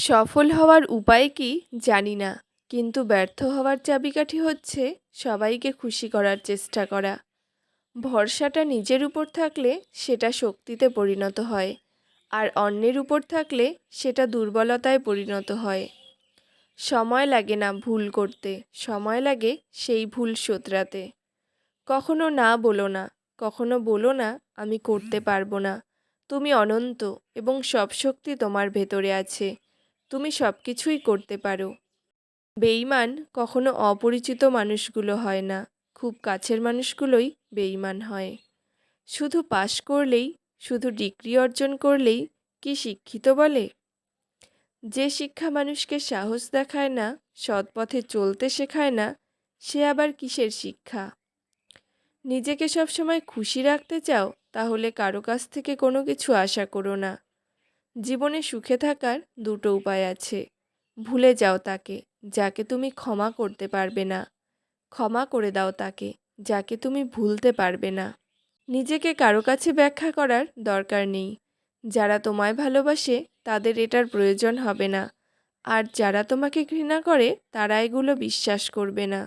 সফল হওয়ার উপায় কি জানি না, কিন্তু ব্যর্থ হওয়ার চাবিকাঠি হচ্ছে সবাইকে খুশি করার চেষ্টা করা। ভরসাটা নিজের উপর থাকলে সেটা শক্তিতে পরিণত হয়, আর অন্যের উপর থাকলে সেটা দুর্বলতায় পরিণত হয়। সময় লাগে না ভুল করতে, সময় লাগে সেই ভুল শোধরাতে। কখনো না বলো না, কখনো বলো না আমি করতে পারবো না। তুমি অনন্ত এবং সব শক্তি তোমার ভেতরে আছে। তুমি সব কিছুই করতে পারো। বেঈমান কখনো অপরিচিত মানুষগুলো হয় না, খুব কাছের মানুষগুলোই বেঈমান হয়। শুধু পাশ করলেই, শুধু ডিগ্রি অর্জন করলেই কি শিক্ষিত বলে? যে শিক্ষা মানুষকে সাহস দেখায় না, সৎ পথে চলতে শেখায় না, সে আবার কিসের শিক্ষা? নিজেকে সবসময় খুশি রাখতে চাও, তাহলে কারো কাছ থেকে কোনো কিছু আশা করো না। জীবনে সুখে থাকার দুটো উপায় আছে। ভুলে যাও তাকে যাকে তুমি ক্ষমা করতে পারবে না, ক্ষমা করে দাও তাকে যাকে তুমি ভুলতে পারবে না। নিজেকে কারো কাছে ব্যাখ্যা করার দরকার নেই। যারা তোমায় ভালোবাসে তাদের এটার প্রয়োজন হবে না, আর যারা তোমাকে ঘৃণা করে তারা এগুলো বিশ্বাস করবে না।